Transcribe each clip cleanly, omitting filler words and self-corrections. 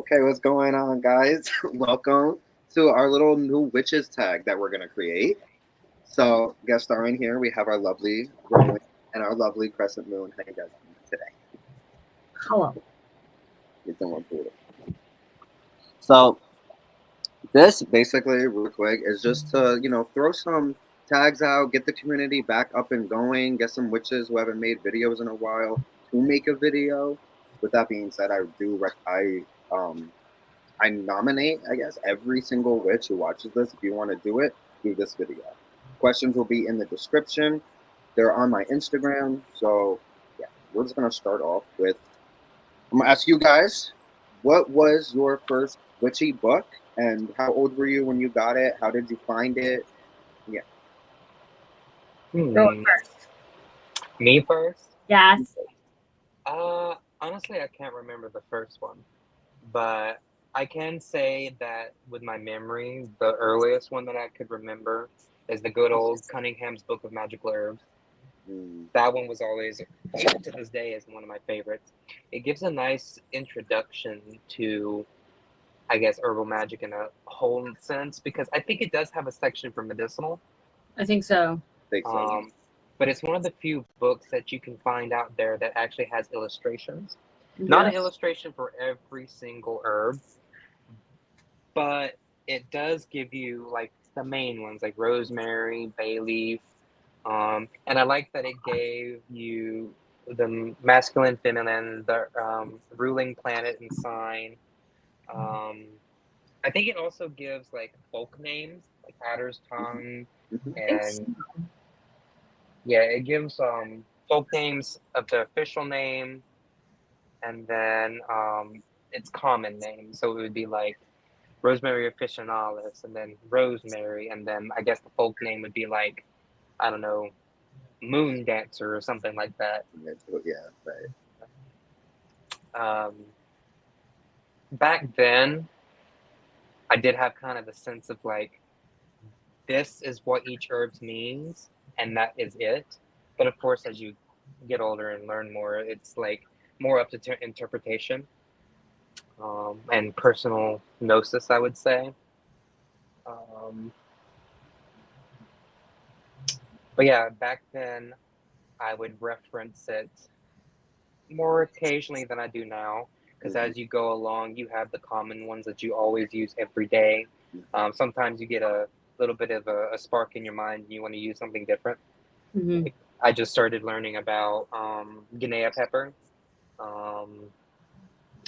Okay, what's going on, guys? Welcome to our little new witches tag that we're gonna create. So, guest starring here, we have our lovely Rowan and our lovely Crescent Moon. How you guys doing today? Hello. You're doing beautiful. So, this basically, real quick, is just to throw some tags out, get the community back up and going, get some witches who haven't made videos in a while to make a video. With that being said, I nominate, I guess, every single witch who watches this. If you want to do this video. Questions will be in the description. They're on my Instagram. So, yeah, we're just going to start off with I'm going to ask you guys, what was your first witchy book? And how old were you when you got it? How did you find it? Yeah. Go Hmm. first. Me first? Yes. Honestly, I can't remember the first one, but I can say that with my memory, the earliest one that I could remember is the good old Cunningham's Book of Magical Herbs. Mm, That one was always, even to this day, is one of my favorites. It gives a nice introduction to, I guess, herbal magic in a whole sense because I think it does have a section for medicinal. I think so. think so. Um, but it's one of the few books that you can find out there that actually has illustrations. Not an Yes. illustration for every single herb, but it does give you like the main ones like rosemary, bay leaf. And I like that it gave you the masculine, feminine, the ruling planet and sign. Um, I think it also gives like folk names like Adder's Tongue Hmm. I think so. and yeah, it gives folk names of the official name and then its common name. So it would be like Rosemary officinalis and then Rosemary and then I guess the folk name would be like I don't know, Moon Dancer or something like that. Yeah, right. Um, Back then I did have kind of a sense of like this is what each herbs means and that is it. But of course as you get older and learn more, it's like more up to interpretation and personal gnosis, I would say. Um, but yeah, back then I would reference it more occasionally than I do now because Hmm. as you go along, you have the common ones that you always use every day. Sometimes you get a little bit of a spark in your mind and you want to use something different. Hmm. Like I just started learning about Guinea pepper. Um,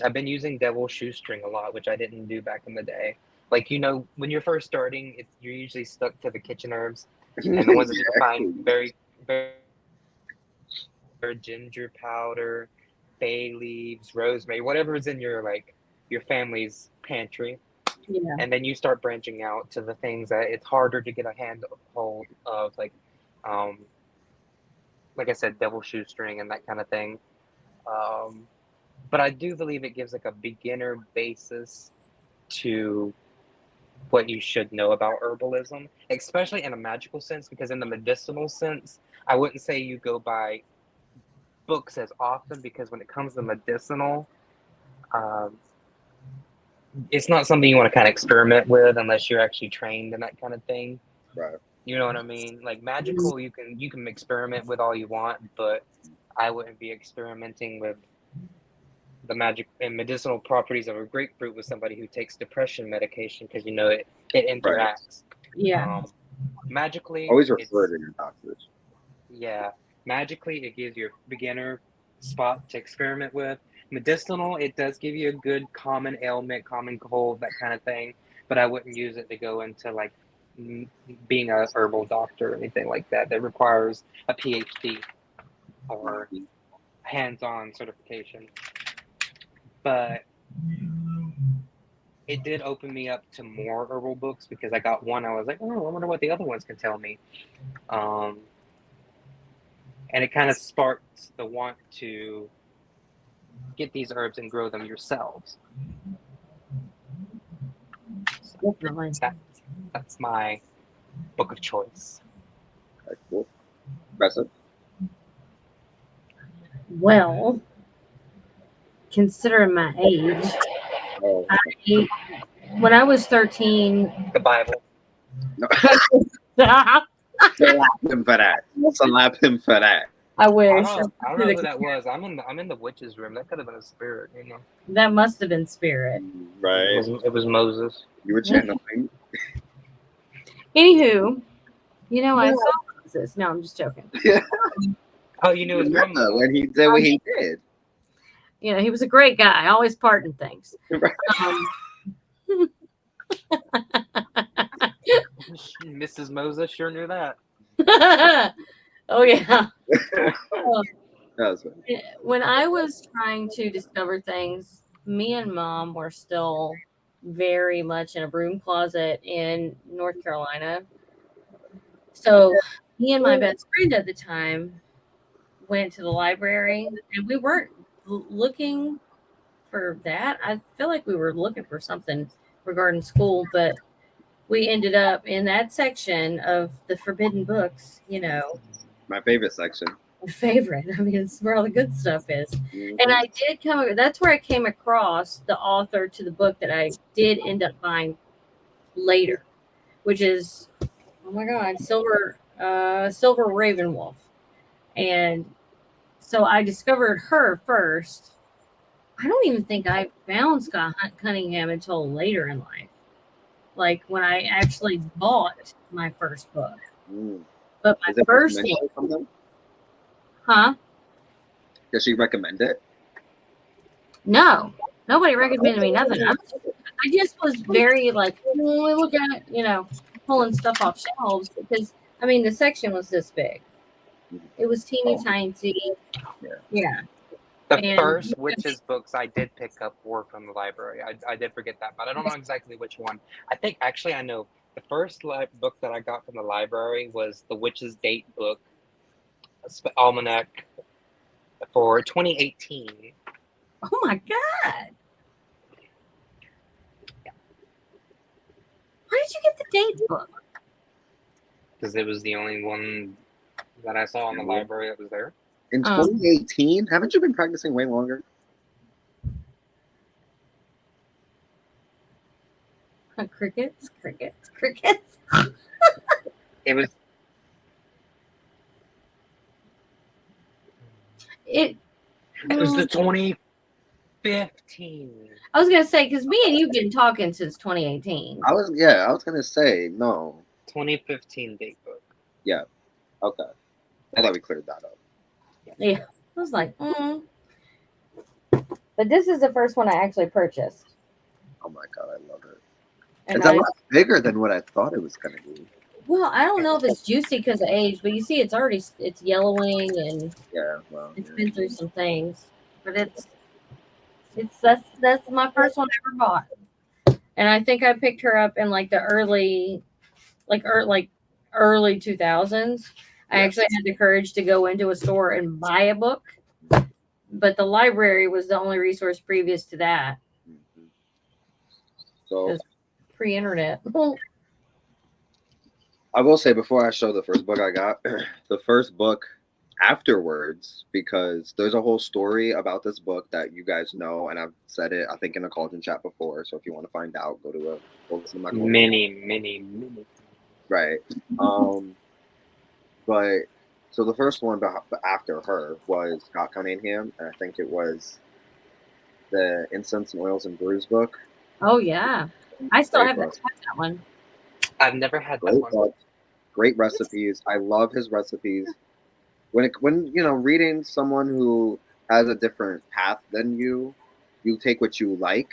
I've been using devil shoestring a lot, which I didn't do back in the day. Like when you're first starting, you're usually stuck to the kitchen herbs, and the ones that you can find Exactly. very ginger powder, bay leaves, rosemary, whatever is in your your family's pantry, Yeah. and then you start branching out to the things that it's harder to get a handhold of, um, like I said, devil shoestring and that kind of thing. Um, but I do believe it gives like a beginner basis to what you should know about herbalism, especially in a magical sense, because in the medicinal sense, I wouldn't say you go by books as often because when it comes to medicinal, um, it's not something you want to kind of experiment with unless you're actually trained in that kind of thing. Right. You know what I mean? Like magical, you can experiment with all you want, but I wouldn't be experimenting with the magic and medicinal properties of a grapefruit with somebody who takes depression medication because it Right. interacts. Yeah. Um, Magically, Always refer it's to your doctors. yeah. Magically, it gives you a beginner spot to experiment with. Medicinal, it does give you a good common ailment, common cold, that kind of thing. But I wouldn't use it to go into like being a herbal doctor or anything like that. That requires a PhD or Mhm. hands-on certification. But it did open me up to more herbal books because I got one. I was like, oh, I wonder what the other ones can tell me. Um, and it kind of sparked the want to get these herbs and grow them yourselves. So Definitely. that, that's my book of choice. Okay, cool. Crescent. Well, considering my age, Oh, When I was 13, The Bible. no. I Slap him for that. Slap him for that. wish. I don't know who that was. I'm in the witch's room. That could have been a spirit, you know. That must have been spirit. Right. It was Moses. You were channeling. Anywho, I saw Moses. No, I'm just joking. Oh, you knew his grandma. When he did what he did. He was a great guy, always parting things. Right. Mrs. Moses sure knew that. Oh yeah. That was funny. When I was trying to discover things, me and Mom were still very much in a broom closet in North Carolina. So me and my best friend at the time went to the library, and we weren't looking for that. I feel like we were looking for something regarding school, but we ended up in that section of the forbidden books, My favorite section. my favorite. I mean, it's where all the good stuff is. Mhm. And I did that's where I came across the author to the book that I did end up buying later, which is, oh my God, Silver Ravenwolf. And so I discovered her first. I don't even think I found Scott Cunningham until later in life, like when I actually bought my first book. Mm. But my Is it first recommended or something? Huh? Does she recommend it? No, nobody recommended me nothing. I just was very like, look at it, pulling stuff off shelves because the section was this big. It was teeny tiny. Yeah. The And- first witches books I did pick up were from the library. I did forget that, but I don't know exactly which one. I think actually I know the first book that I got from the library was the Witch's Date book, almanac for 2018. Oh my God. Where did you get the date book? Because it was the only one that I saw in the library that was there. In 2018? Haven't you been practicing way longer? Crickets. It was It the 2015. I was gonna say because me and you've been talking since 2018. I was gonna say no. 2015 date book. Yeah. Okay. I thought we cleared that up. Yeah, I was like, But this is the first one I actually purchased. Oh my God, I love it. And It's a lot bigger than what I thought it was gonna be. well, I don't know if it's juicy because of age, but you see, it's yellowing and Yeah, well, it's yeah. been through some things. But that's my first one I ever bought, and I think I picked her up in like the early 2000s. I actually had the courage to go into a store and buy a book, but the library was the only resource previous to that, Mhm. So pre-internet. I will say before I show the first book I got, the first book afterwards, because there's a whole story about this book that you guys know, and I've said it I think in a Cauldron chat before. So if you want to find out, go listen to my Cauldron. Many. Right. But so the first one after her was Scott Cunningham, and I think it was the Incense and Oils and Brews book. Oh yeah, I still Great have book. that one. I've never had that Great one. book. Great recipes. I love his recipes. When reading someone who has a different path than you take what you like,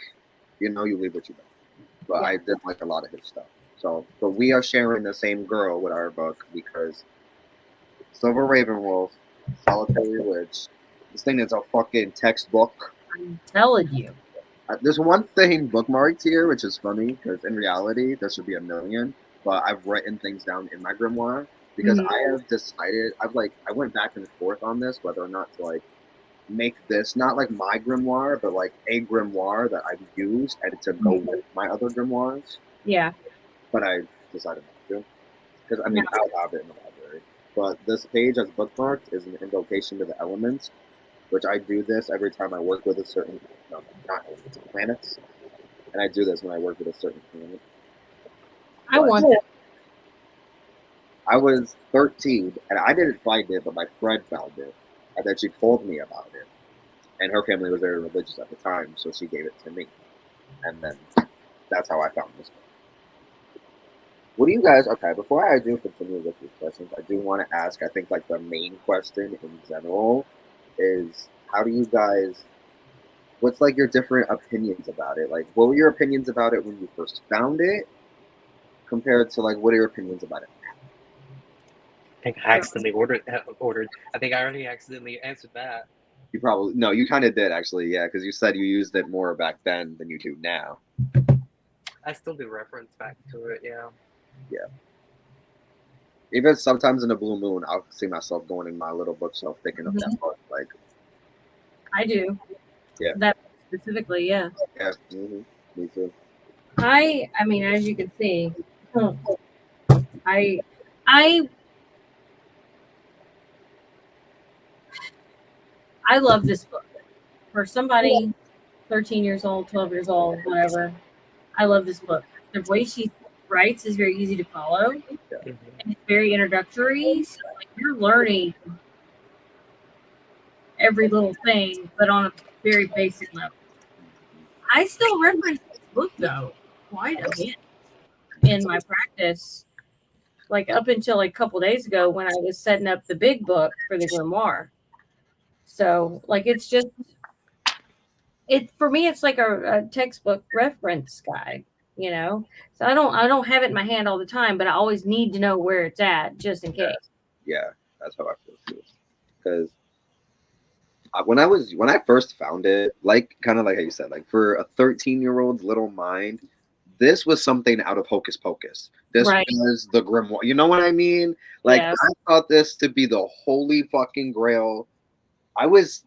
you leave what you don't. But I did like a lot of his stuff. So, but we are sharing the same girl with our book because Silver Ravenwolf, Solitary Witch. This thing is a fucking textbook. I'm telling you. There's one thing bookmarked here, which is funny because in reality there should be a million. But I've written things down in my grimoire because I have decided I went back and forth on this whether or not to make this not like my grimoire, but like a grimoire that I've used and to go with my other grimoires. Yeah. But I decided not to because I'll have it in the library. But this page as bookmarked is an invocation to the elements, which I do this every time I work with a certain not planets. and I do this when I work with a certain client. I want that. I was 13, and I didn't find it, but my friend found it, and then she told me about it. And her family was very religious at the time, so she gave it to me, and then that's how I found this book. What do you guys? Okay, before I do continue with these questions, I do want to ask. I think like the main question in general is, how do you guys? What's like your different opinions about it? Like, what were your opinions about it when you first found it, compared to like what are your opinions about it? I think I accidentally ordered. I think I already accidentally answered that. You probably no, you kind of did actually, yeah, because you said you used it more back then than you do now. I still do reference back to it. Yeah. Yeah. Even sometimes in a blue moon, I'll see myself going in my little bookshelf picking up that book. Like, I do. Yeah. That specifically, yeah. yeah, me too. I mean, as you can see, I love this book. For somebody 13 years old, 12 years old, whatever, I love this book. The way she writes is very easy to follow. And it's very introductory. So like you're learning every little thing, but on a very basic level. I still reference this book though quite a bit in my practice. Like up until like a couple days ago when I was setting up the big book for the grimoire. So like it's just for me it's like a textbook reference guide, you know. So I don't have it in my hand all the time, but I always need to know where it's at just in case. Yeah, that's how I feel too. Because when I first found it, like kind of like how you said, like for a 13-year-old's little mind, this was something out of Hocus Pocus. This Right. was the grimoire. You know what I mean? Like Yes. I thought this to be the holy fucking grail. I was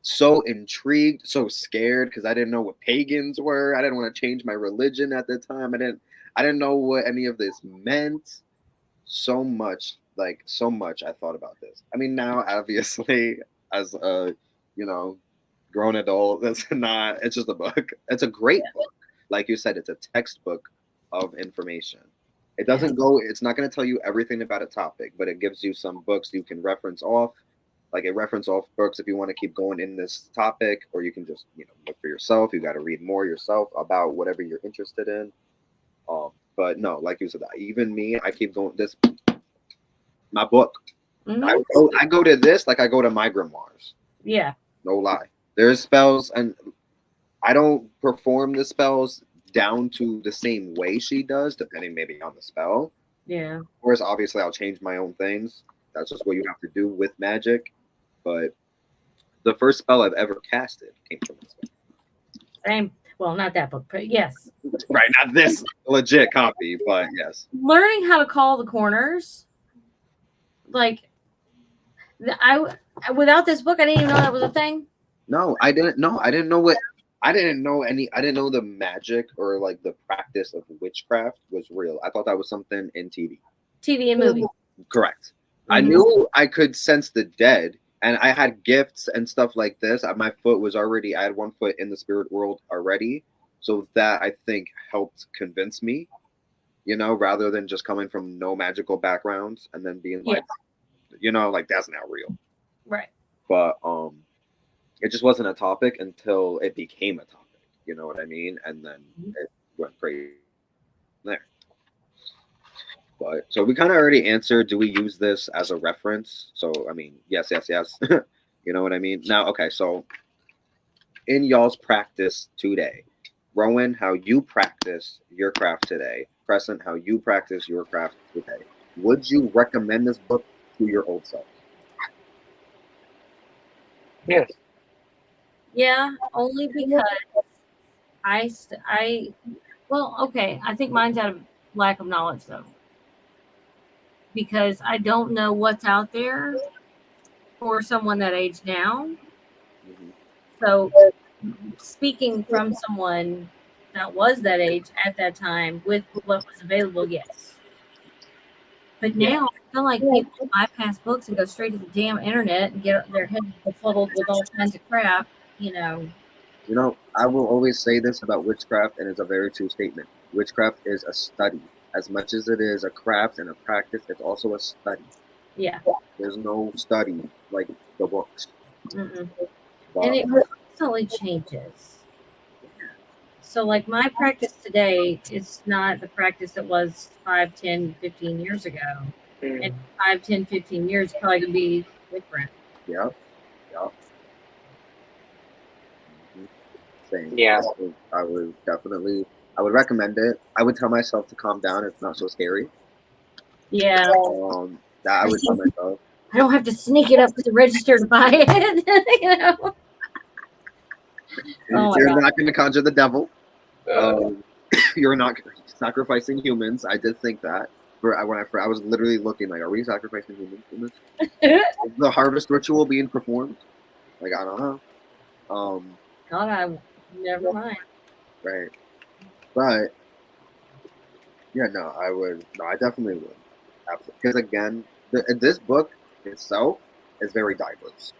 so intrigued, so scared because I didn't know what pagans were. I didn't want to change my religion at the time. I didn't know what any of this meant. So much, like so much I thought about this. I mean, now obviously as a, you know, grown adult, that's not, it's just a book. It's a great book. Like you said, it's a textbook of information. It doesn't go, it's not going to tell you everything about a topic, but it gives you some books you can reference off. Like it reference off books if you want to keep going in this topic, or you can just, you know, look for yourself. You got to read more yourself about whatever you're interested in. But no, like you said, even me, I keep going. This my book. Mhm. I go to this like I go to my grimoires. Yeah. No lie. There's spells, and I don't perform the spells down to the same way she does, depending maybe on the spell. Yeah. Whereas obviously I'll change my own things. That's just what you have to do with magic. But the first spell I've ever casted came from this book. Same. Well, not that book, but yes. Right, not this legit copy, but yes. Learning how to call the corners, like I without this book, I didn't even know that was a thing. No, I didn't know. I didn't know what. I didn't know any. I didn't know the magic or like the practice of witchcraft was real. I thought that was something in TV. TV and movie. Correct. I knew I could sense the dead, and I had gifts and stuff like this. My foot was already. I had one foot in the spirit world already, so that I think helped convince me. You know, rather than just coming from no magical backgrounds and then being like, you know, like that's not real. Right. But it just wasn't a topic until it became a topic. You know what I mean? And then it went crazy there. But so we kind of already answered. Do we use this as a reference? So I mean, yes, yes, yes. You know what I mean? Now, okay. So in y'all's practice today, Rowan, how you practice your craft today, Crescent, how you practice your craft today. Would you recommend this book to your old self? Yes. Yeah, only because well, okay. I think mine's out of lack of knowledge though, because I don't know what's out there for someone that age now. Mm-hmm. So, speaking from someone that was that age at that time with what was available, yes. But now I feel like people bypass books and go straight to the damn internet and get their head befuddled with all kinds of crap, you know. You know, I will always say this about witchcraft, and it's a very true statement. Witchcraft is a study. As much as it is a craft and a practice, it's also a study. Yeah. There's no study like the books. Mm-mm. But, And it constantly changes. So, like, my practice today is not the practice it was 5, 10, 15 years ago. And 5, 10, 15 years probably going to be different. yeah, yeah. Same. Yeah. I would definitely, I would recommend it. I would tell myself to calm down. It's not so scary. Yeah. That I would tell myself. I don't have to sneak it up to the register to buy it. You know? Oh my You're God. not going to conjure the devil. You're not sacrificing humans. I did think that. I was literally looking like, are we sacrificing humans in this? Is the harvest ritual being performed? Like, I don't know. God, I never mind. Right. But yeah, no, I would. No, I definitely would. Absolutely. Because again, this book itself is very diverse.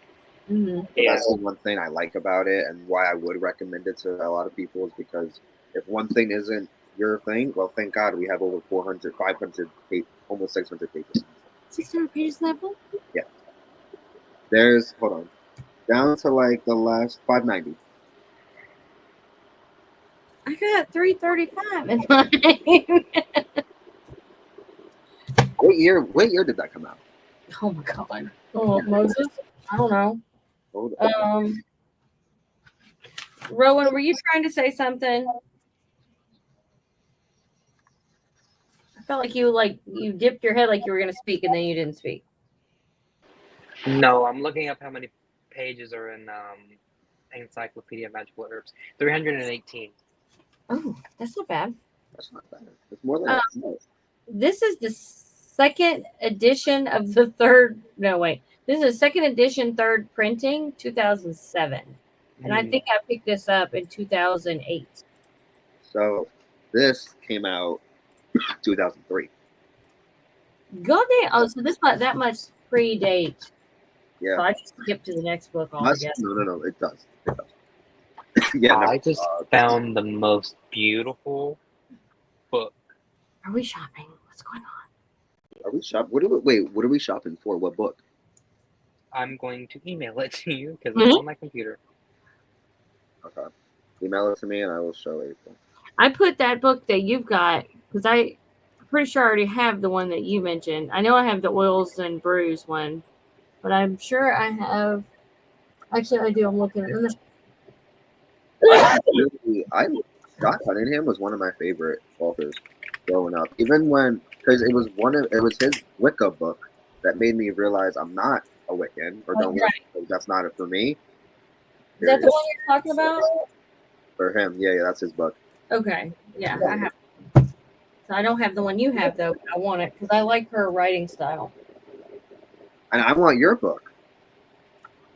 Mm-hmm. Yeah. That's the one thing I like about it, and why I would recommend it to a lot of people is because if one thing isn't your thing, well, thank God we have over 400, 500, almost 600 pages. 600 pages in that book? Yeah. There's, hold on, down to like the last 590. I got 335 in mine. What year did that come out? Oh my God. Oh, Moses? I don't know. Hold on. Rowan, were you trying to say something? I felt like you dipped your head like you were going to speak and then you didn't speak. No, I'm looking up how many pages are in Encyclopedia of Magical Herbs. 318. Oh, that's not bad. That's not bad. It's more than I thought. This is the second edition of the third. No, wait. This is second edition, third printing, 2007. And I think I picked this up in 2008. So this came out 2003. God damn. Oh, so this that much predate. Yeah. So I just skipped to the next book Must, altogether. no, it does. It does. Yeah, no, I just found the most beautiful book. Are we shopping? What's going on? are we shop? What are we shopping for? What book? I'm going to email it to you because it's on my computer. Okay. Email it to me and I will show April. I put that book that you've got because I'm pretty sure I already have the one that you mentioned. I know I have the oils and brews one, but I'm sure I have. Actually, I do. I'm looking at this. Scott Cunningham was one of my favorite authors growing up. Even when, because it was his Wicca book that made me realize I'm not a Wiccan or don't. Right. That's not it for me. Is that the one you're talking about? For him, yeah, that's his book. Okay, yeah, I have. So I don't have the one you have though. But I want it because I like her writing style. And I want your book.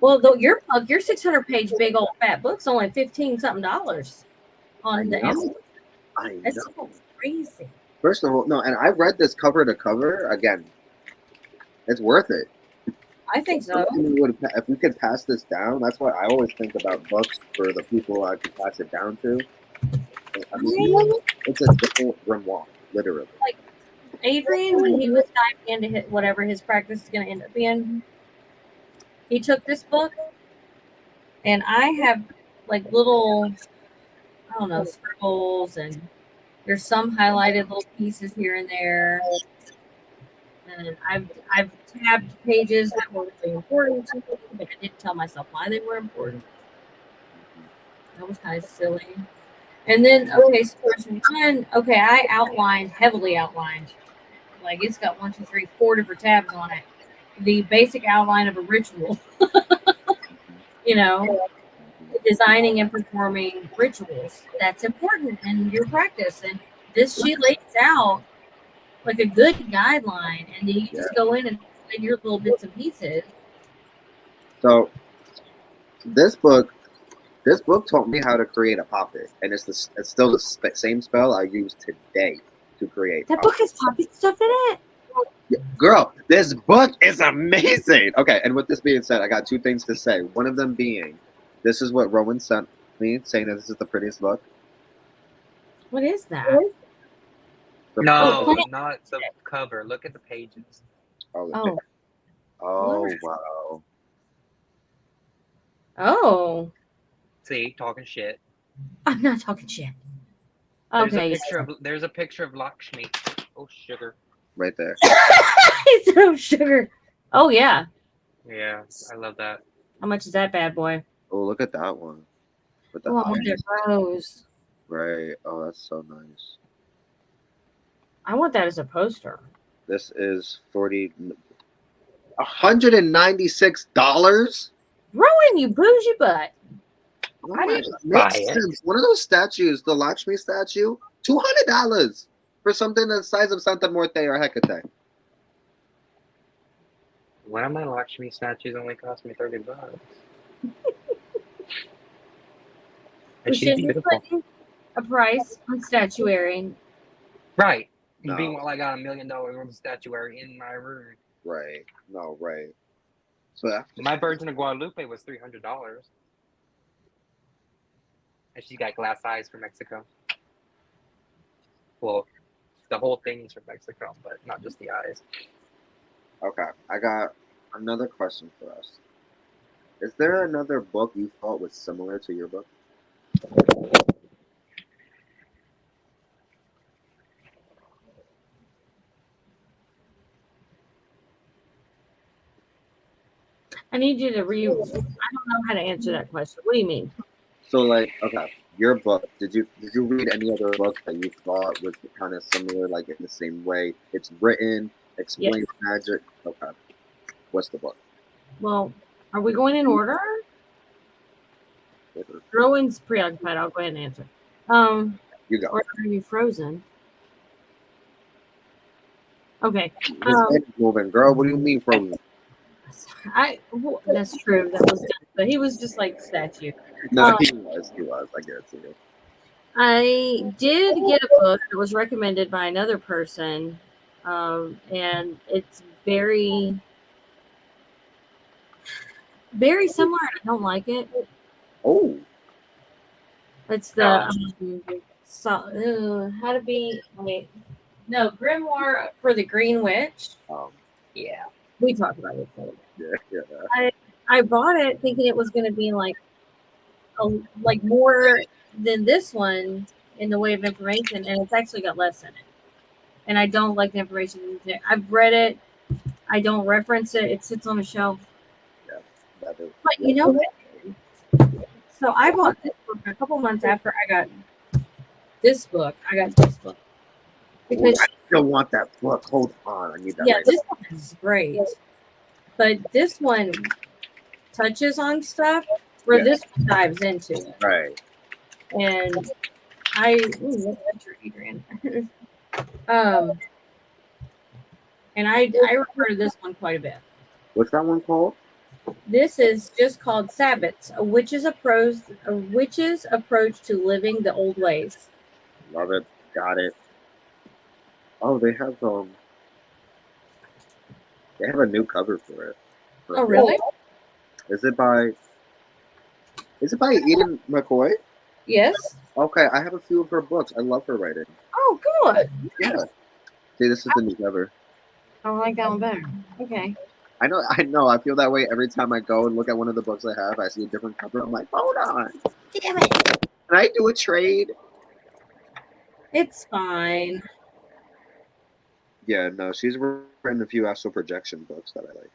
Well, your 600-page big old fat book's only $15-something on the Amazon. I know. That's so crazy. First of all, no, and I've read this cover to cover. Again, it's worth it. I think so. If we could pass this down, that's what I always think about books for the people I could pass it down to. I mean, it's a different grimoire, literally. Like Adrian, when he was diving into whatever his practice is going to end up being, he took this book, and I have like little, I don't know, scribbles, and there's some highlighted little pieces here and there. And I've tabbed pages that were really important to me, but I didn't tell myself why they were important. That was kind of silly. And then, okay, so there's one. Okay, I heavily outlined. Like it's got 1, 2, 3, 4 different tabs on it. The basic outline of a ritual. You know, designing and performing rituals. That's important in your practice. And this she lays out like a good guideline, and then you just go in and find your little bits and pieces. So this book taught me how to create a poppet, and it's still the same spell I use today to create. That book has poppet stuff in it. Yeah, girl, this book is amazing. Okay, and with this being said, I got 2 things to say. One of them being, this is what Rowan sent me saying that this is the prettiest book? What is that? No, plant- not the cover. Look at the pages. Oh, Oh, oh What? wow. oh, See, talking shit. I'm not talking shit. There's Okay. a picture of Lakshmi. Oh, sugar. Right there. It's no sugar. Oh yeah. Yeah, I love that. How much is that bad boy? Oh, look at that one. With the Oh, I want eyes. that rose. Right. Oh, that's so nice. I want that as a poster. This is $196. Rowan, you bougie butt. Oh I my didn't God. buy Makes it. sense. One of those statues, the Lakshmi statue, $200 for something the size of Santa Muerte or Hecate. One of my Lakshmi statues only cost me $30. And We she's should be beautiful. putting a price on statuary. Right. No. Meanwhile, I got $1 million worth of statuary in my room. Right. No, right. So after My Virgin of Guadalupe was $300. And she's got glass eyes from Mexico. Well, the whole thing is from Mexico, but not just the eyes. Okay, I got another question for us. Is there another book you thought was similar to your book? I need you to I don't know how to answer that question. What do you mean? So, like, okay, your book. Did you read any other book that you thought was kind of similar, like in the same way it's written, explains magic? Okay, what's the book? Well, are we going in order? Rowan's preoccupied. I'll go ahead and answer. You go. Or are you frozen? Okay. His head is moving, girl. What do you mean frozen? That's true. That was done. But he was just like statue. No, he was. He was. I guarantee you. I did get a book that was recommended by another person, and it's very, very similar. I don't like it. Oh, It's the how to be grimoire for the Green Witch. Yeah. We talked about it. So. yeah. I bought it thinking it was going to be like more than this one in the way of information, and it's actually got less in it. And I don't like the information in there. I've read it. I don't reference it. It sits on a shelf. That is. But you know what? So I bought this book a couple months after I got this book. Because I still want that book. Hold on, I need that. yeah, right this one is great. But this one touches on stuff where this one dives into it. Right. And that's your Adrian. And I refer to this one quite a bit. What's that one called? This is just called Sabbats, a witch's approach to living the old ways. Love it. Got it. Oh, they have a new cover for it. Oh, really? Is it by Eden McCoy? Yes. Okay, I have a few of her books. I love her writing. Oh, good. Yeah. See, this is the new cover. I like that one better. Okay. I know. I feel that way every time I go and look at one of the books I have. I see a different cover. I'm like, hold on. Damn it. Can I do a trade? It's fine. Yeah, no, she's written a few astral projection books that I like.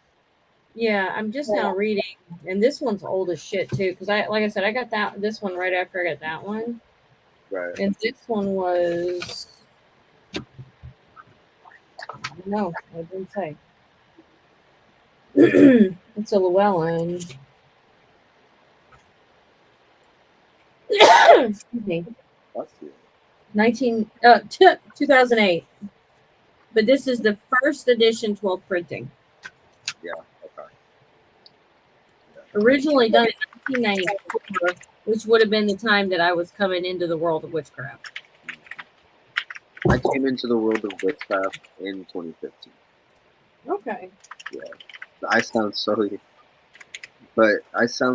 Yeah, I'm just now reading, and this one's old as shit too. Because like I said, I got this one right after I got that one, Right. and this one was. No, I didn't say. It's a Llewellyn. Excuse me. That's you. 2008. But this is the first edition 12 printing. Yeah. Okay. Originally done in 1994, which would have been the time that I was coming into the world of witchcraft. I came into the world of witchcraft in 2015. Okay. Yeah. I sound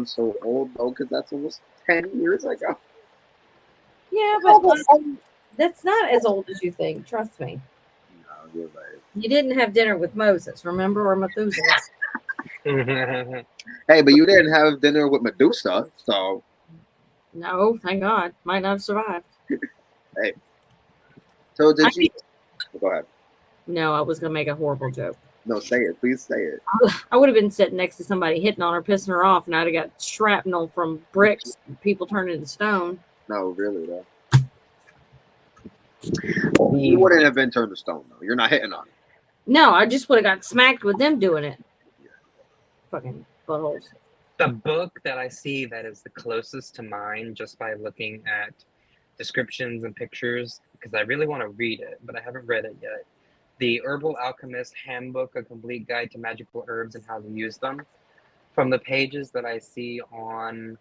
so old though, because that's almost 10 years ago. Yeah, but that's not as old as you think. Trust me. No, you're right. You didn't have dinner with Moses, remember, or Methuselah? Hey, but you didn't have dinner with Medusa, so No, thank God. Might not have survived. hey. So I did you? Go ahead. No, I was gonna make a horrible joke. No, say it. Please say it. I would have been sitting next to somebody hitting on her, pissing her off, and I'd have got shrapnel from bricks, people turned into stone. No, really though. You wouldn't have been turned to stone though. You're not hitting on it. No, I just would have got smacked with them doing it. Fucking buttholes. The book that I see that is the closest to mine, just by looking at descriptions and pictures, because I really want to read it, but I haven't read it yet. The Herbal Alchemist Handbook, A Complete Guide to Magical Herbs and How to Use Them. From the pages that I see on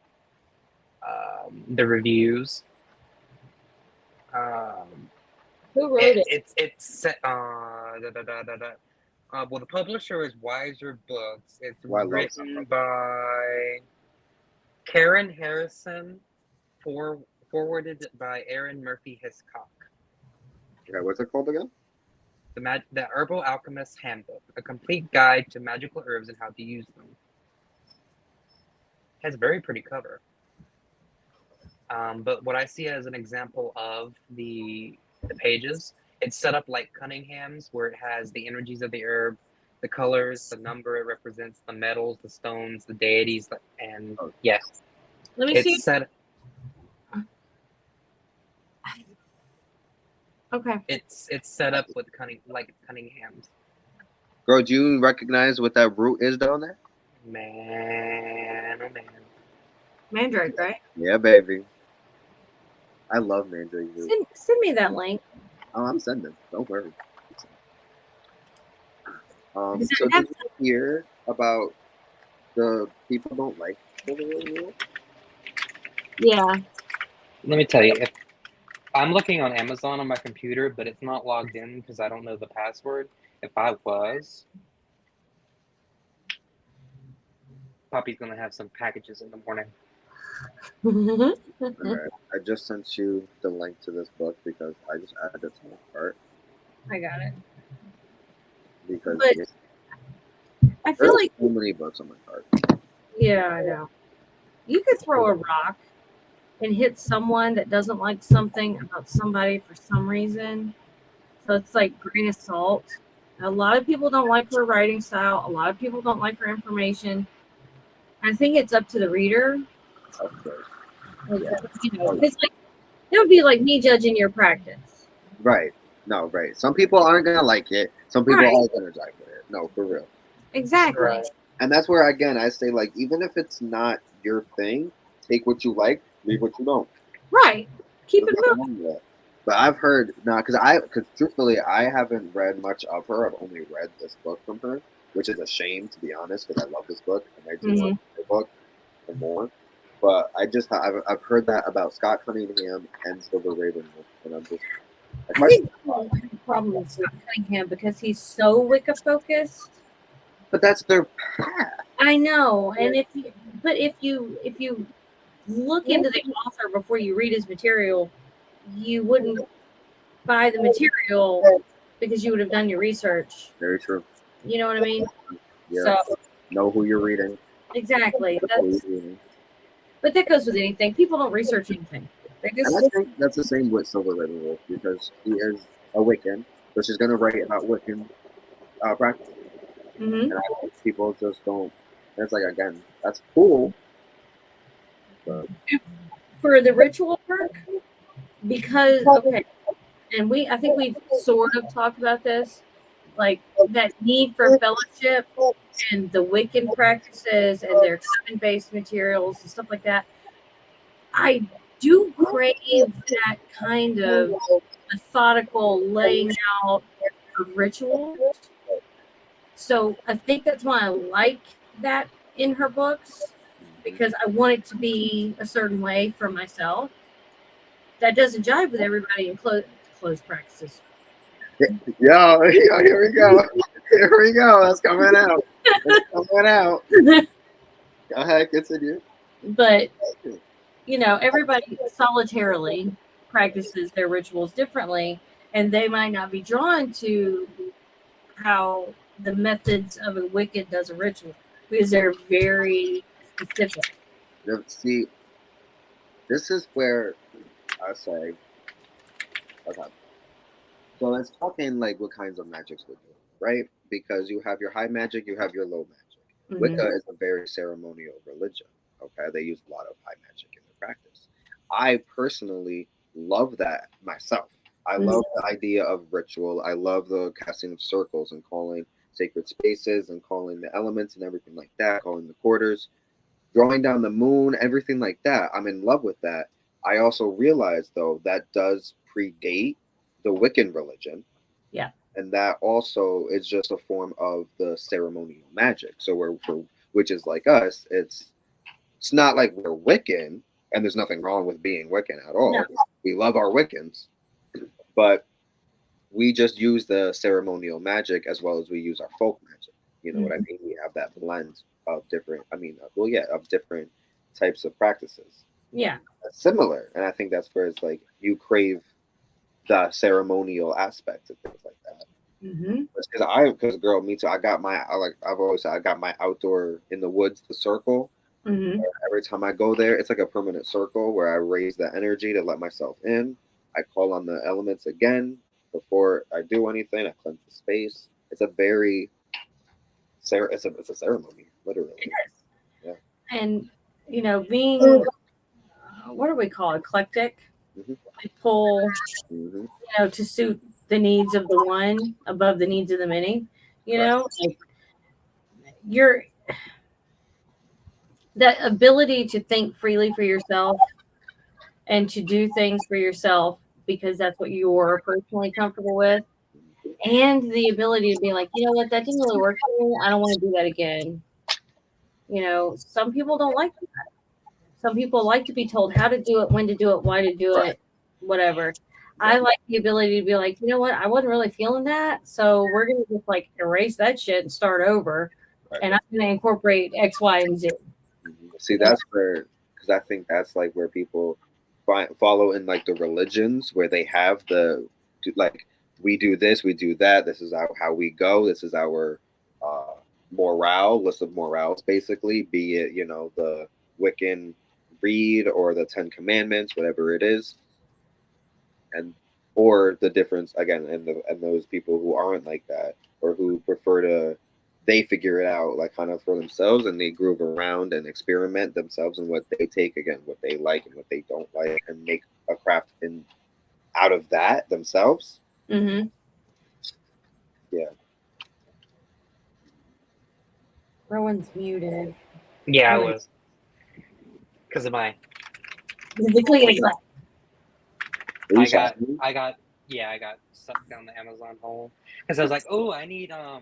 the reviews, Who wrote it? well, the publisher is Wiser Books. It's Well, I love written that. by Karen Harrison, forwarded by Aaron Murphy Hiscock. Okay, what's it called again? The Herbal Alchemist Handbook, A Complete Guide to Magical Herbs and How to Use Them. Has a very pretty cover. But what I see as an example of the pages, it's set up like Cunningham's, where it has the energies of the herb, the colors, the number it represents, the metals, the stones, the deities, and yes, Let me it's see. set. Okay. It's set up with Cunningham's. Girl, do you recognize what that root is down there? Man, oh man. Mandrake, right? Yeah, baby. I love mandrake root. Send me that link. Oh, I'm sending. Don't worry. Because So I have did you hear about the people don't like Silver Rule? Yeah. Let me tell you, if I'm looking on Amazon on my computer, but it's not logged in because I don't know the password. If I was, Poppy's gonna have some packages in the morning. Alright, I just sent you the link to this book because I just added it to my cart. I got it. Because But I feel there's like, so many books on my cart. yeah, I know. You could throw a rock and hit someone that doesn't like something about somebody for some reason. So it's like grain of salt. A lot of people don't like her writing style. A lot of people don't like her information. I think it's up to the reader. Of course. You know, it's like that would be like me judging your practice. Right. No, right. Some people aren't gonna like it. Some people Right. are gonna like it. No, for real. Exactly. Right. And that's where again I say like even if it's not your thing, take what you like, leave what you don't. Right. Keep There's it nothing moving. wrong with that. But I've heard because truthfully I haven't read much of her. I've only read this book from her, which is a shame to be honest because I love this book and I do want the book and more. But I've heard that about Scott Cunningham and Silver Ravenwolf, and I'm just I think people have a problem with Scott Cunningham because he's so Wicca focused. but that's their path. I know, and if you look into the author before you read his material, you wouldn't buy the material because you would have done your research. Very true. You know what I mean? Yeah. So Know who you're reading. exactly. Know who you're reading. But that goes with anything. People don't research anything. They And I just think that's the same with Silver Ravenwolf because he is a Wiccan, so she's gonna write about Wiccan practice. Mhm. And I think people just don't. And it's like again, that's cool. But for the ritual work because okay, and I think we've sort of talked about this, like that need for fellowship and the Wiccan practices and their coven-based materials and stuff like that. I do crave that kind of methodical laying out of rituals. So I think that's why I like that in her books because I want it to be a certain way for myself. That doesn't jive with everybody in closed practices. yo, here we go. Here we go. That's coming out. That's coming out. Go ahead, continue. But everybody solitarily practices their rituals differently, and they might not be drawn to how the methods of a Wiccan does a ritual because they're very specific. See, this is where I say, okay. So let's talk in like what kinds of magics we do, right? Because you have your high magic, you have your low magic. Mhm. Wicca is a very ceremonial religion. Okay, they use a lot of high magic in their practice. I personally love that myself. I love the idea of ritual. I love the casting of circles and calling sacred spaces and calling the elements and everything like that, calling the quarters, drawing down the moon, everything like that. I'm in love with that. I also realize though that does predate the Wiccan religion. Yeah. And that also is just a form of the ceremonial magic. So we're for witches like us, it's not like we're Wiccan, and there's nothing wrong with being Wiccan at all. No. We love our Wiccans, but we just use the ceremonial magic as well as we use our folk magic. You know what I mean? We have that blend of different, of different types of practices. Yeah. That's similar, and I think that's where it's like you crave the ceremonial aspects of things like that. Mm-hmm. Because girl, me too. I've always said, I got my outdoor in the woods, the circle. Mm-hmm. Every time I go there, it's like a permanent circle where I raise the energy to let myself in. I call on the elements again before I do anything. I cleanse the space. It's a very it's a ceremony, literally. It is. Yeah. And being what do we call it? Eclectic? Mhm. I pull Mm-hmm. to suit the needs of the one above the needs of the many. Like you're that ability to think freely for yourself and to do things for yourself because that's what you're personally comfortable with, and the ability to be like, you know what, that didn't really work for me. I don't want to do that again. Some people don't like that. Some people like to be told how to do it, when to do it, why to do it, whatever. I like the ability to be like, you know what, I wasn't really feeling that, so we're gonna just like erase that shit and start over, and I'm gonna incorporate X, Y, and Z. See, that's where, because I think that's like where people follow in like the religions where they have like, we do this, we do that. This is how we go. This is our morale, list of morals, basically, be it, the Wiccan Reed or the Ten Commandments, whatever it is. And, or the difference again, and those people who aren't like that or who prefer to, they figure it out like kind of for themselves, and they groove around and experiment themselves and what they take, again, what they like and what they don't like, and make a craft out of that themselves. Mm-hmm. Yeah. Rowan's muted. Yeah, I was. Because of my. I got sucked down the Amazon hole because I was like, oh, I need a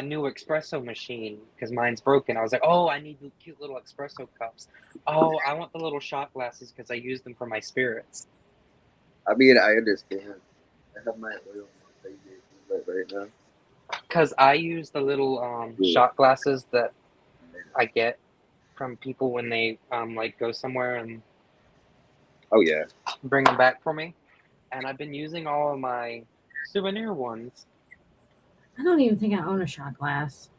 new espresso machine because mine's broken. I was like, oh, I need cute little espresso cups. Oh, I want the little shot glasses because I use them for my spirits. I mean, I understand. I have my oil right now. Because I use the little shot glasses that I get from people when they like go somewhere and bring them back for me. And I've been using all of my souvenir ones. I don't even think I own a shot glass.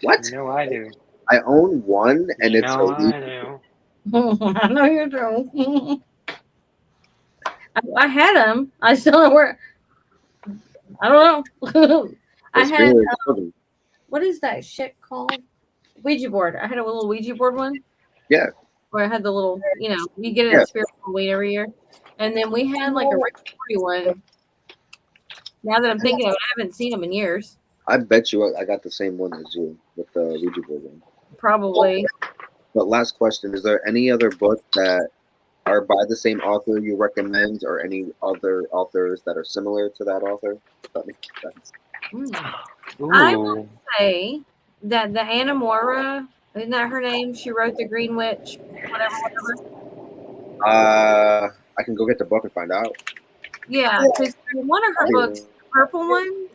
What? You know I do. I own one, and it's I do. I know you do. I had them. I still don't where. I don't know. I had what is that shit called? Ouija board. I had a little Ouija board one. Yeah. Where I had the little, you get it at Spiritual Weed every year. And then we had like a Rick Morty one. Now that I'm thinking of it, I haven't seen them in years. I bet you I got the same one as you with the Ouija board one. Probably. But last question, is there any other books that are by the same author you recommend, or any other authors that are similar to that author? That makes sense. I would say that the Anna Moira, isn't that her name? She wrote The Green Witch, whatever. I can go get the book and find out. Yeah, because one of her books, the purple one,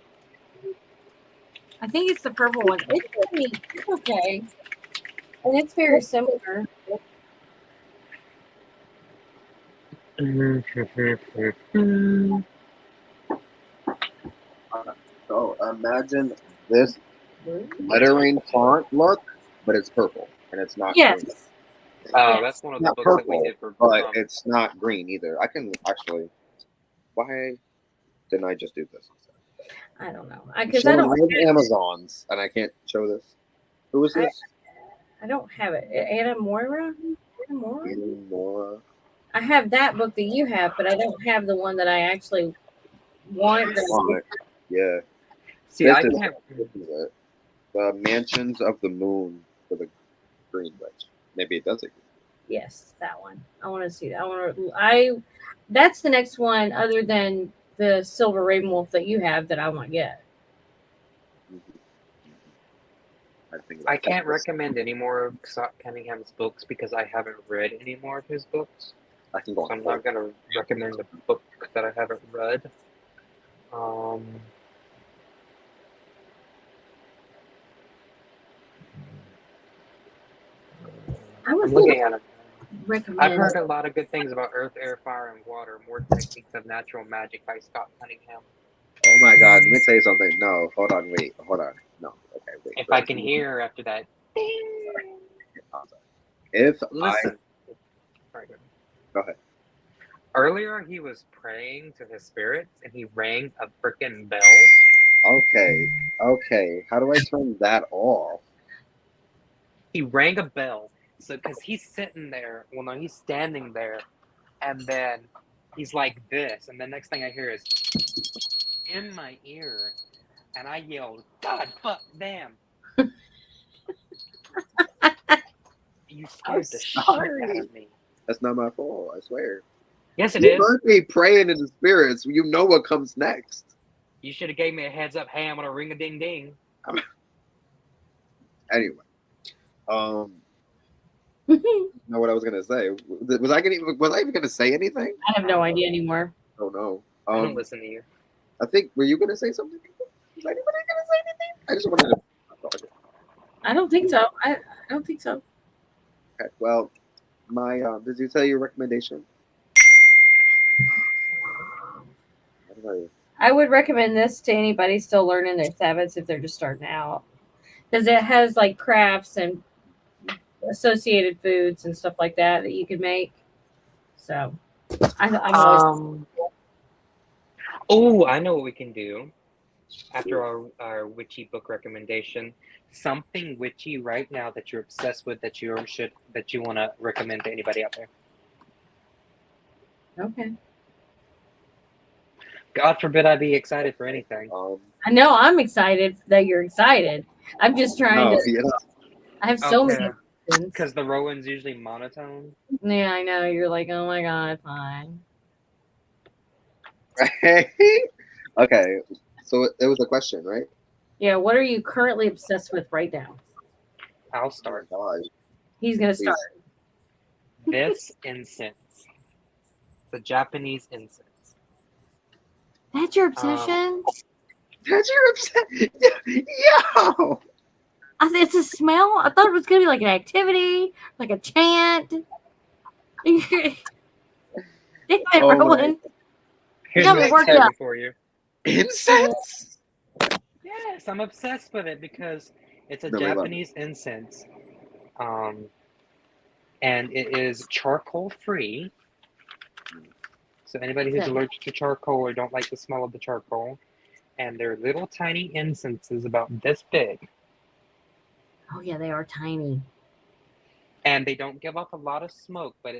I think it's the purple one. It's okay, and it's very similar. So imagine this lettering font look, but it's purple and it's not green. Yes. Oh, Yes. that's one of It's the not books that we purple, did for. but it's not green either. I can actually. Why didn't I just do this? I don't know. I'm Because I showing don't all the Amazons, and I can't show this. Who is this? I don't have it. Anna Moira? Anna Moira? More. I have that book that you have, but I don't have the one that I actually want. Comic. Yeah. See, I can't. This is it. The Mansions of the Moon for the Green Witch. Maybe it does it. Yes, that one. I want to see that. That's the next one other than the Silver Raven Wolf that you have that I want to get. I can't recommend any more of Scott Cunningham's books because I haven't read any more of his books. I can go So on. I'm not going to recommend the book that I haven't read. I I'm would looking at it. recommend. I've heard a lot of good things about Earth, Air, Fire, and Water, More Techniques of Natural Magic by Scott Cunningham. Oh my God! Let me tell you something. No, hold on, wait, hold on. No, okay, wait. If I can hear after that, ding. If Listen. Sorry, go ahead. Earlier, he was praying to his spirits, and he rang a freaking bell. Okay. How do I turn that off? He rang a bell, so because he's sitting there. Well, no, he's standing there, and then he's like this, and the next thing I hear is in my ear, and I yelled, "God, fuck, damn!" You scared the shit out of me. That's not my fault. I swear. Yes, it You is. heard me praying in the spirits. You know what comes next. You should have gave me a heads up. Hey, I'm gonna ring a ding ding. Anyway, know what I was gonna say. Was I even gonna say anything? I have no idea anymore. Oh no. I don't listen to you. I think were you gonna say something? Was anybody gonna say anything? I just wanted to. I don't think so. I don't think so. Okay. Well, my did you tell your recommendation? I would recommend this to anybody still learning their Sabbaths if they're just starting out, because it has like crafts and associated foods and stuff like that you could make. So, I'm always Oh, I know what we can do after our witchy book recommendation. Something witchy right now that you're obsessed with that you want to recommend to anybody out there. okay. God forbid I be excited for anything. I know I'm excited that you're excited. I'm just trying to. I have so many. Because the Rowan's usually monotone. Yeah, I know. You're like, oh my God, fine. Okay, so it was a question, right? Yeah, what are you currently obsessed with right now? I'll start. Oh, He's gonna start. This incense. The Japanese incense. That's your obsession? That's your obsession? Yo! It's a smell? I thought it was gonna be like an activity, like a chant. Damn it, Rowan. Here's got me worked up for you. Incense? Yes, I'm obsessed with it because it's a Japanese incense. And it is charcoal free. So anybody who's allergic to charcoal or don't like the smell of the charcoal, and they're little tiny incenses about this big. Oh yeah, they are tiny. And they don't give off a lot of smoke, but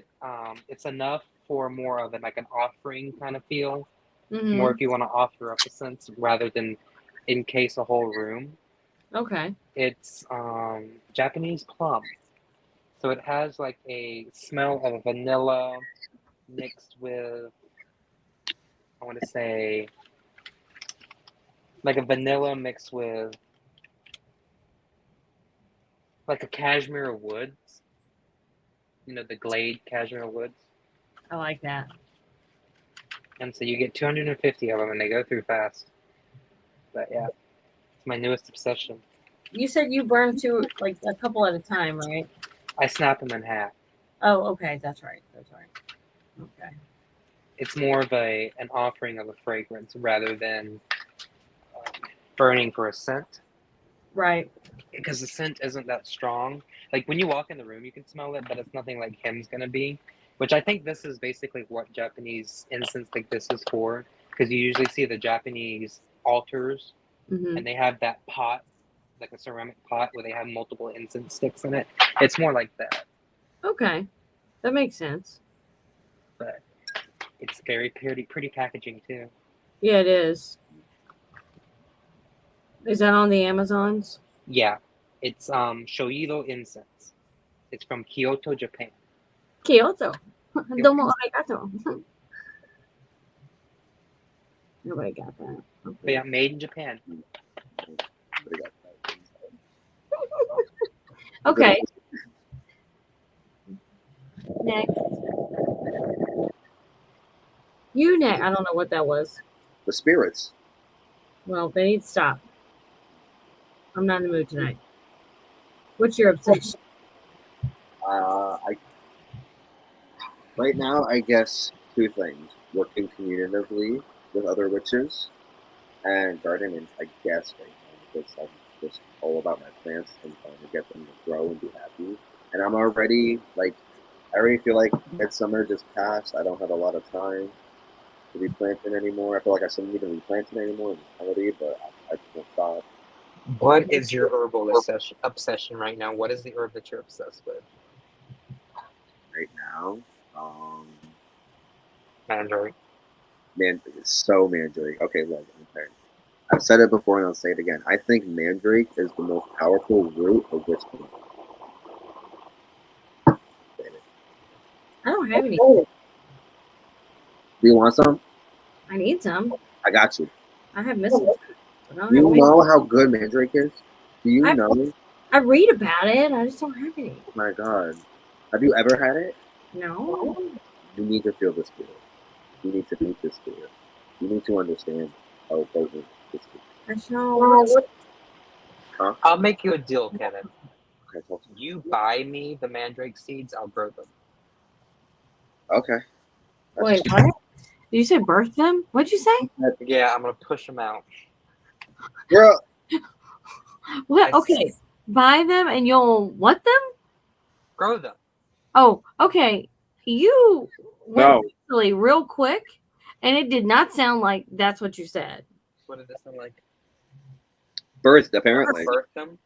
it's enough for more of like an offering kind of feel. Mm-hmm. More if you want to offer up a sense rather than encase a whole room. Okay. It's Japanese plum. So it has like a smell of vanilla mixed with, I want to say, like a vanilla mixed with like a cashmere woods. You know, the Glade cashmere woods. I like that. And so you get 250 of them and they go through fast. But yeah, it's my newest obsession. You said you burn like a couple at a time, right? I snap them in half. Oh, okay. That's right. Okay. it's more of an offering of a fragrance rather than burning for a scent. Right. Because the scent isn't that strong. Like when you walk in the room, you can smell it, but it's nothing like him's gonna be. Which I think this is basically what Japanese incense like this is for. Because you usually see the Japanese altars, Hmm. and they have that pot, like a ceramic pot, where they have multiple incense sticks in it. It's more like that, Okay. That makes sense. but it's very pretty packaging too. Yeah, it is. Is that on the Amazons? Yeah, it's Shoido incense. It's from Kyoto, Japan. Kyoto. Domo arigato. Nobody got that. But Okay. yeah, made in Japan. But I got that. Okay. Next. You next. I don't know what that was. The spirits. Well, they need to stop. I'm not in the mood tonight. What's your obsession? Right now, I guess two things: working communitatively with other witches, and gardening. I guess right now because I'm just all about my plants and trying to get them to grow and be happy. And I'm already like, I already feel like midsummer just passed. I don't have a lot of time to be planting anymore. I feel like I shouldn't even be planting anymore in reality, but I just won't stop. What is your herbal obsession right now? What is the herb that you're obsessed with? Right now. Mandrake. It's so mandrake. Okay, look, okay. I've said it before and I'll say it again. I think mandrake is the most powerful root of wisdom. I don't have any. Do you want some? I need some. I got you. I have mistletoe. But I don't Do you have know how good mandrake is? Do you know? Oh I read about it. I just don't have any. my God. Have you ever had it? No. You need to feel the spirit. You need to meet the spirit. You need to understand how potent this is. I know. Huh? I'll make you a deal, Kevin. Okay, talk to me. You buy me the mandrake seeds, I'll grow them. Okay. Wait, what? Did you say birth them? What'd you say? Yeah, I'm gonna push them out. Girl, What? Okay. Buy them and you'll what them? Grow them. Oh, okay. You went No. really real quick, and it did not sound like that's what you said. What did this sound like? birth, apparently. Birth them?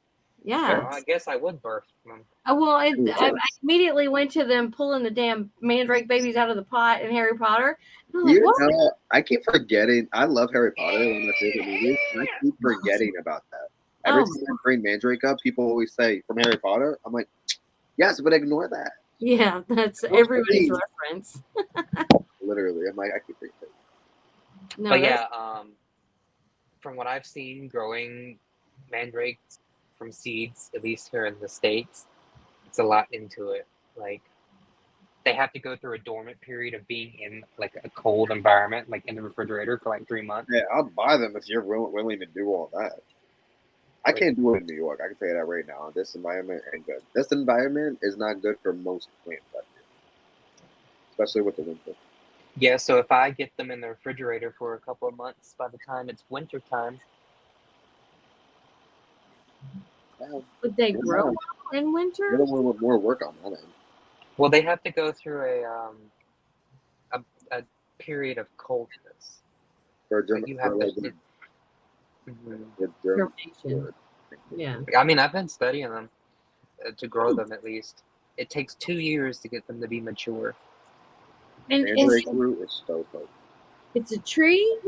Yeah. Well, I guess I would birth them. Well, I immediately went to them pulling the damn mandrake babies out of the pot in Harry Potter. And I'm like, You what? know, I keep forgetting. I love Harry Potter, one of my favorite movies, and I keep forgetting about that. Every time I bring mandrake up, people always say, from Harry Potter. I'm like, yes, but ignore that. Yeah, that's everybody's please. reference. Literally. I'm like, I keep forgetting. No, But that's- yeah, from what I've seen, growing mandrakes from seeds, at least here in the States, it's a lot into it. Like, they have to go through a dormant period of being in like a cold environment, like in the refrigerator for like 3 months. Yeah, I'll buy them if you're willing to do all that. I can't do it in New York. I can tell you that right now. This environment ain't good. This environment is not good for most plants out here, especially with the winter. Yeah, so if I get them in the refrigerator for a couple of months, by the time it's winter time, would they grow in You're winter? the one with more work on that end. well, they have to go through a period of coldness. For Like you have to. the German Germination. word. Yeah. I mean, I've been studying them to grow them at least. It takes 2 years to get them to be mature. And Mandrake root is so potent. it's a tree.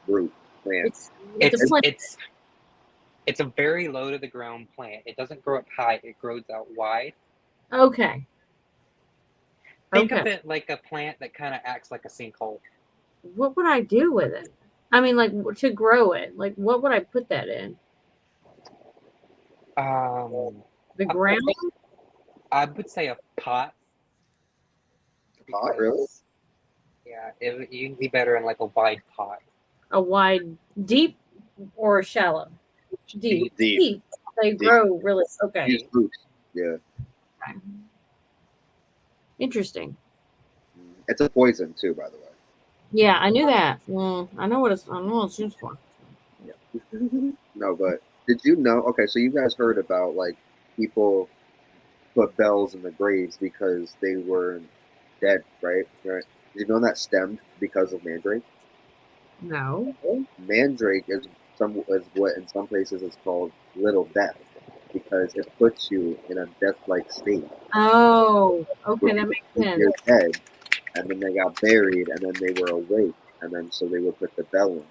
Root plant. It's a plant. It's a very low to the ground plant. It doesn't grow up high. It grows out wide. Okay. Think of Okay. it like a plant that kind of acts like a sinkhole. What would I do with it? I mean, like to grow it. Like, what would I put that in? The ground? I would say a pot. Pot, really? Yeah, you'd be better in like a wide pot. A wide, deep, or shallow? Deep. Deep. They grow really. Okay. Use roots. Yeah. Interesting. It's a poison too, by the way. Yeah, I knew that. I know what it's used for. Yeah. No, but did you know? Okay, so you guys heard about like people put bells in the graves because they were dead, right? Right. Did you know that stemmed because of Mandrake? No. Mandrake is what in some places is called little death because it puts you in a death-like state. Oh, okay, Where that people makes think sense. you're dead, and then they got buried, and then they were awake, and then so they would put the bell in.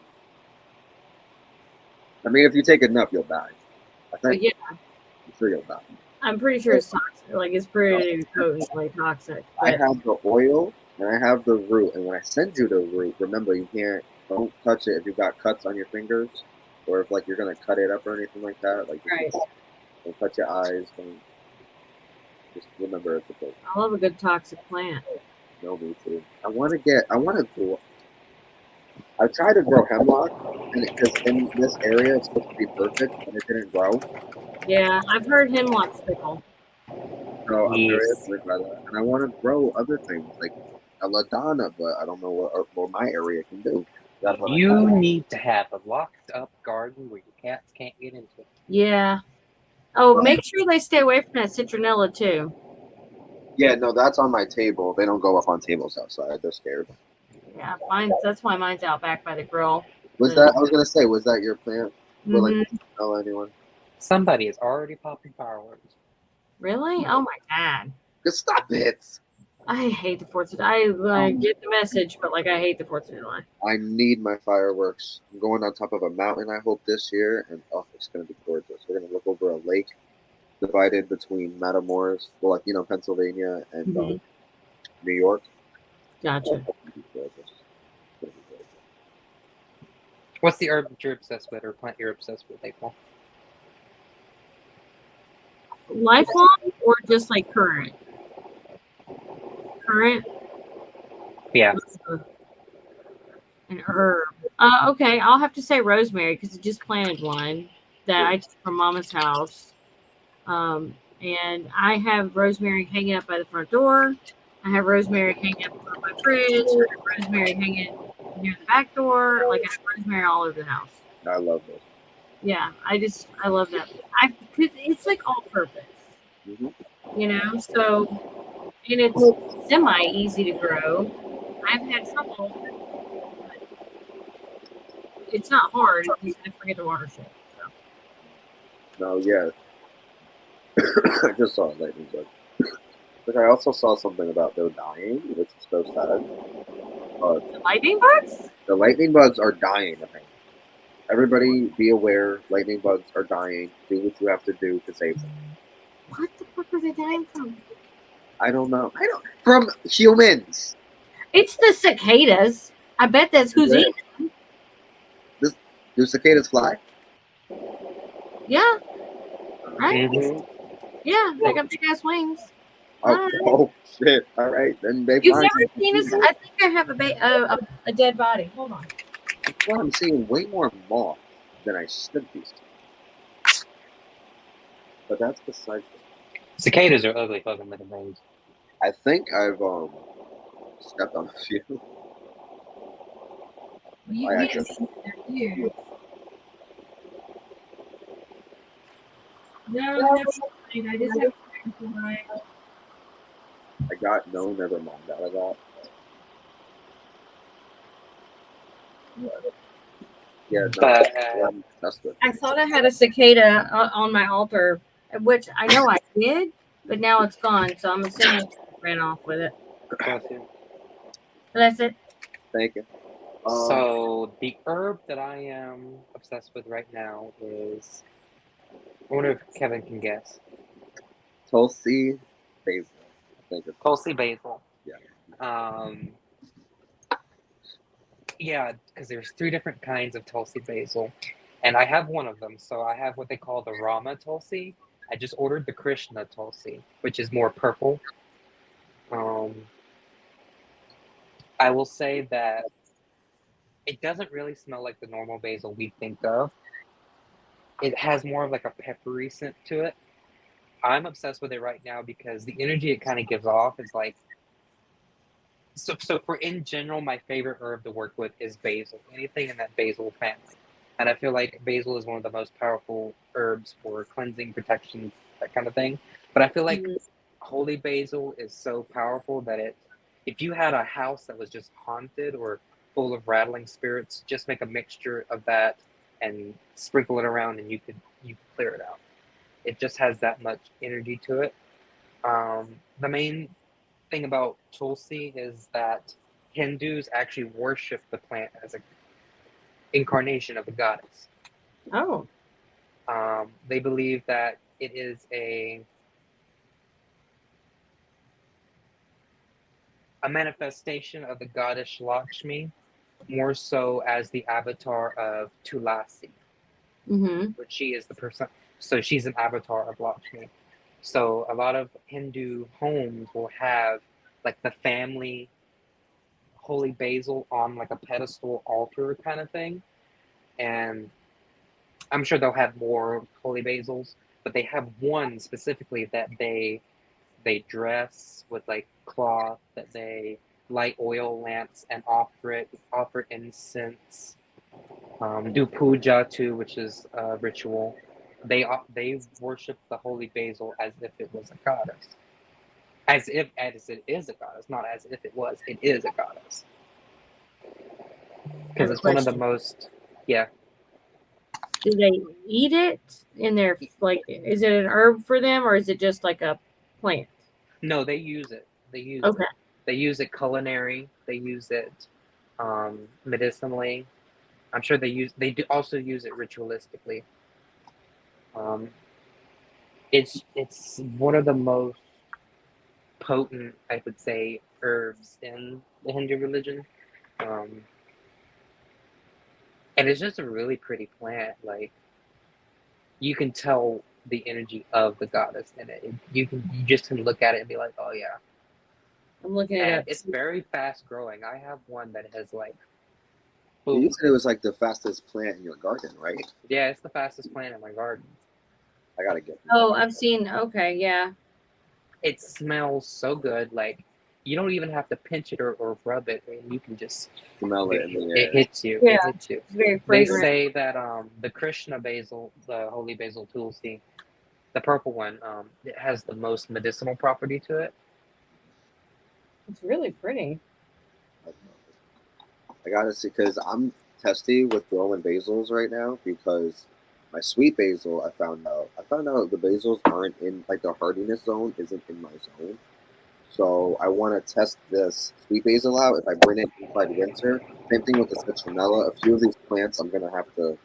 I mean, if you take enough, you'll die. I But think yeah, I'm sure you'll die. I'm pretty sure it's toxic. Like it's pretty potently toxic. I But have the oil and I have the root, and when I send you the root, remember you don't touch it if you've got cuts on your fingers, or if like you're gonna cut it up or anything like that. Like right, don't touch your eyes. Don't just remember it's a poison. I love a good toxic plant. No, me too. I want to grow. I tried to grow hemlock, and because in this area it's supposed to be perfect, and it didn't grow. Yeah, I've heard hemlock's fickle. So I'm very Yes. annoyed by that, and I want to grow other things like a ladonna, but I don't know what my area can do. That's what I You need to have a locked up garden where your cats can't get into it. Yeah. Oh, make sure they stay away from that citronella too. Yeah, no, that's on my table. They don't go up on tables outside. They're scared. Yeah, mine. That's why mine's out back by the grill. Was that? I was gonna say, was that your plant? But like, Mm-hmm. tell anyone? Somebody is already popping fireworks. Really? Oh my god. Just stop it. I hate the Fourth of I get the message, but like I hate the Fourth of July. I need my fireworks. I'm going on top of a mountain. I hope this year, and oh, it's gonna be gorgeous. We're gonna look over a lake divided between Matamoros, well, like Pennsylvania and Mhm. New York. Gotcha. It's gonna be gorgeous. It's gonna be gorgeous. What's the herb that you're obsessed with, or plant you're obsessed with, April? Lifelong or just like current? Current. Yeah. An herb. Okay, I'll have to say rosemary because I just planted one that I took from Mama's house. And I have rosemary hanging up by the front door. I have rosemary hanging up on my fridge. I have rosemary hanging near the back door. Like I have rosemary all over the house. I love this. Yeah, I love that. Cause it's like all purpose, Hmm. So and it's semi easy to grow. I've had trouble. It's not hard. You just forget the watershed. So. No, yeah. I just saw a lightning bug. But I also saw something about them dying, which is so sad. The lightning bugs? The lightning bugs are dying, I think. Everybody be aware, lightning bugs are dying. Do what you have to do to save them. What the fuck are they dying from? I don't know. I don't. From humans. It's the cicadas. I bet that's who's Is it? eating. Do cicadas fly? Yeah, right? Mm-hmm. Yeah, they got big ass wings. Oh, oh shit! All right, then they You've find never seen us? I think I have a dead body. Hold on. Well, I'm seeing way more moth than I should be. But that's besides. Cicadas are ugly fucking little things. I think I've stepped on a few. You I can't actually- see they're huge. No, never mind. I just have I got no, never mind out of that. Yeah, no, But that's good. I thought I had a cicada on my altar, which I know I did, but now it's gone. So I'm assuming I ran off with it. But that's it. Thank you. So the herb that I am obsessed with right now is, I wonder if Kevin can guess. Tulsi basil. I think it's Tulsi basil. Yeah. Yeah, because there's 3 different kinds of Tulsi basil, and I have one of them. So I have what they call the Rama Tulsi. I just ordered the Krishna Tulsi, which is more purple. I will say that it doesn't really smell like the normal basil we think of. It has more of like a peppery scent to it. I'm obsessed with it right now because the energy it kind of gives off is like So for in general, my favorite herb to work with is basil. Anything in that basil family, and I feel like basil is one of the most powerful herbs for cleansing, protection, that kind of thing. But I feel like Mhm. holy basil is so powerful that if you had a house that was just haunted or full of rattling spirits, just make a mixture of that and sprinkle it around, and you could clear it out. It just has that much energy to it. The main thing about Tulsi is that Hindus actually worship the plant as an incarnation of the goddess. Oh. They believe that it is a manifestation of the goddess Lakshmi, more so as the avatar of Tulasi, Mm-hmm. which she is the person. So she's an avatar of Lakshmi. So a lot of Hindu homes will have like the family holy basil on like a pedestal altar kind of thing, and I'm sure they'll have more holy basils, but they have one specifically that they dress with like cloth, that they light oil lamps and offer incense, do puja too, which is a ritual. They worship the holy basil as if it was a goddess, as it is a goddess, not as if it was. It is a goddess I have because a it's one of the question. most. Yeah, Do they eat it in their like? Is it an herb for them, or is it just like a plant? no, they use it. They use Okay. it. They use it culinary. They use it medicinally. I'm sure they do also use it ritualistically. Um, it's one of the most potent, I would say, herbs in the Hindu religion, um, and it's just a really pretty plant. Like you can tell the energy of the goddess in it. You just can look at it and be like, oh yeah. I'm looking it And up. it's very fast growing. I have one that has like, You boom, said it was like the fastest plant in your garden, right? yeah, it's the fastest plant in my garden. I gotta get one. Oh, I've seen. Okay, yeah. It smells so good. Like you don't even have to pinch it or rub it. I mean, you can just Smell it in the it air. hits you. Yeah, It hits you. it's very They fragrant. say that the Krishna basil, the holy basil tulsi, the purple one, it has the most medicinal property to it. It's really pretty. I gotta see because I'm testy with growing basils right now because my sweet basil I found out the basils aren't in like the hardiness zone isn't in my zone. So I want to test this sweet basil out. If I bring it inside winter, same thing with the citronella. A few of these plants I'm gonna have to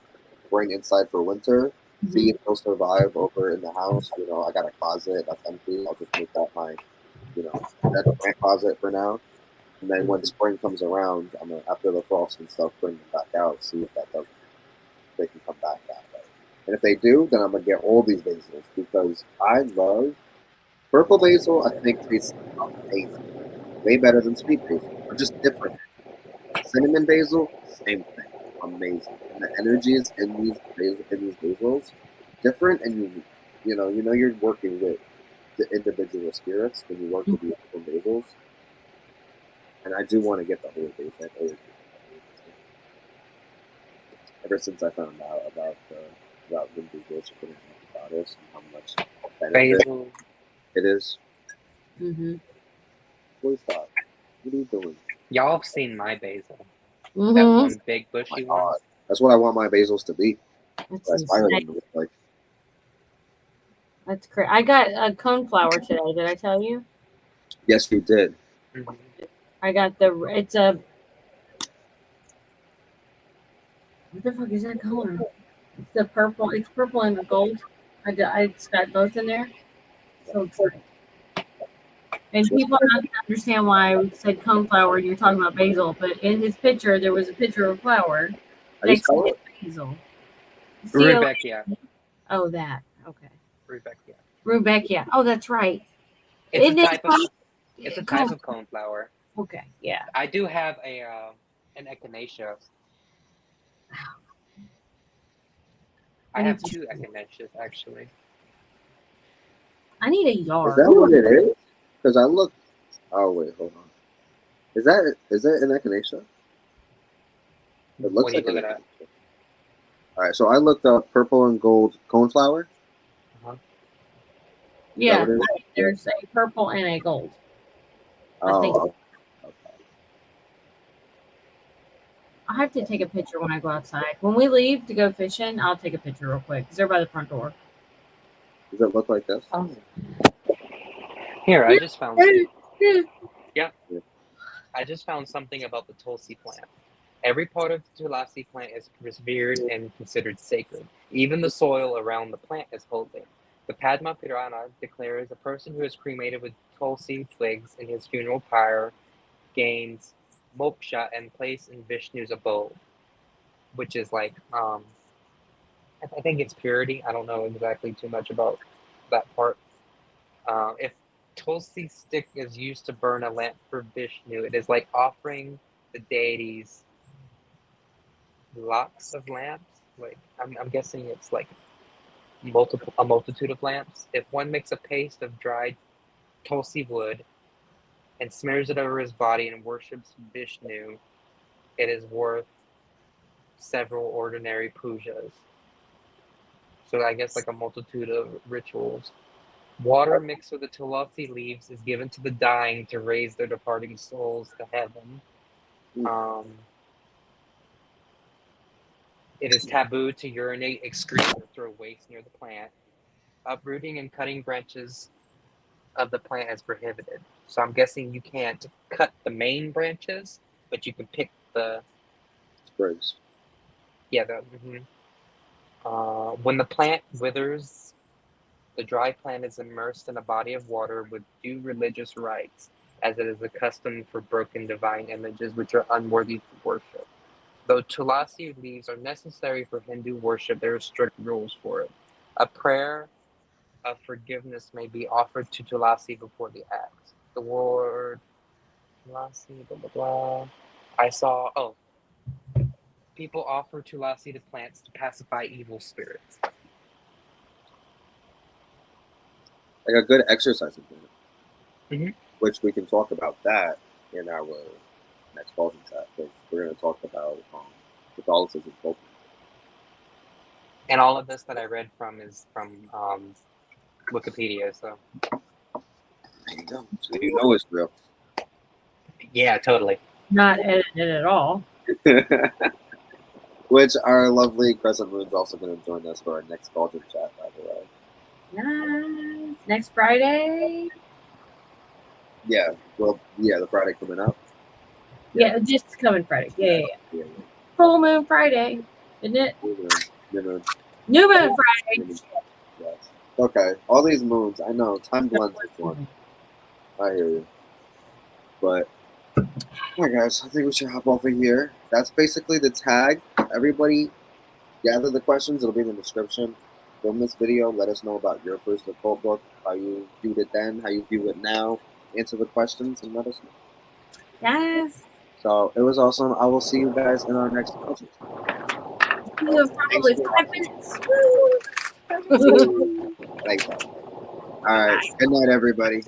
bring inside for winter. See Mhm. if they'll survive over in the house. I got a closet that's empty. I'll just make that my, that plant closet for now. And then when spring comes around, I'm gonna after the frost and stuff, bring them back out, see if that doesn't they can come back that way. And if they do, then I'm gonna get all these basils because I love purple basil. I think tastes amazing, way better than sweet basil, or just different. Cinnamon basil, same thing, amazing. And the energies in these basils, different and unique. You're working with the individual spirits when you work with these different basils. And I do want to get the whole basil. I've always wanted the whole basil. Ever since I found out about Hindu worshiping the goddess and how much benefit Basil. it is. Mhm. Always thought, what are you doing? Y'all have seen my basil. That Mhm. one big Oh my bushy one. God, that's what I want my basils to be. That's I aspire insane. them to look like. That's crazy. I got a coneflower today. Did I tell you? Yes, you did. Mhm. I got the. It's a. What the fuck is that color? It's the purple. It's purple and gold. I just got both in there. So excited. And What's people are not going to understand why I said coneflower and you're talking about basil, but in his picture, there was a picture of a flower how you next to spell his it? basil. CO. Rudbeckia. Oh, that. Okay. Rudbeckia. Rudbeckia. Oh, that's right. It's a Isn't it type of cone? coneflower. Okay. Yeah. I do have an echinacea. I I need have to. two echinaceas actually. I need a Is yard. that what it is? Because I look. Oh wait, hold on. Is it an echinacea? It looks What are you like an looking at? echinacea. All right, so I looked up purple and gold coneflower. Uh-huh. Yeah, what it is? there's a purple and a gold. I think Oh, okay. I'll have to take a picture when I go outside. When we leave to go fishing, I'll take a picture real quick because they're by the front door. Does it look like this? Oh. Here, I just found. Yeah, I just found something about the Tulsi plant. Every part of the Tulasi plant is revered and considered sacred. Even the soil around the plant is holy. The Padma Purana declares a person who is cremated with Tulsi twigs in his funeral pyre gains moksha and place in Vishnu's abode, which is like, I think it's purity. I don't know exactly too much about that part. If Tulsi stick is used to burn a lamp for Vishnu, it is like offering the deities lots of lamps. Like I'm guessing it's like a multitude of lamps. If one makes a paste of dried Tulsi wood and smears it over his body and worships Vishnu, it is worth several ordinary pujas. So I guess like a multitude of rituals. Water mixed with the tulasi leaves is given to the dying to raise their departing souls to heaven. It is taboo to urinate, excrete, or throw waste near the plant. Uprooting and cutting branches of the plant is prohibited. So I'm guessing you can't cut the main branches, but you can pick the Sprigs. yeah. When the plant withers, the dry plant is immersed in a body of water with due religious rites, as it is a custom for broken divine images which are unworthy for worship. Though tulasi leaves are necessary for Hindu worship, there are strict rules for it. A prayer of forgiveness may be offered to tulasi before the act. The word tulasi, blah blah blah. I saw. Oh, people offer tulasi to plants to pacify evil spirits. Like a good exercising plant. Mhm. Which we can talk about that in our next Baldwin chat. Because we're going to talk about Catholicism. And all of this that I read from is from Wikipedia. So There you go. So you know it's real. yeah, totally. Not edited at all. Which our lovely Crescent Moon's also going to join us for our next Baldwin chat, by the way. Nice. Next Friday. Yeah, well, yeah, the Friday coming up. Yeah, just coming Friday. Yeah. Yeah. Full Moon Friday, isn't it? You know, New Moon Friday. yes. Okay, all these moons, I know, time blends with one. I hear you. But, alright guys, I think we should hop over here. That's basically the tag. Everybody gather the questions, it'll be in the description. Film this video, let us know about your first occult book, how you viewed it then, how you view it now. Answer the questions and let us know. Yes. So, it was awesome. I will see you guys in our next project. You have probably 5 minutes. Thanks. All right. Good night, everybody.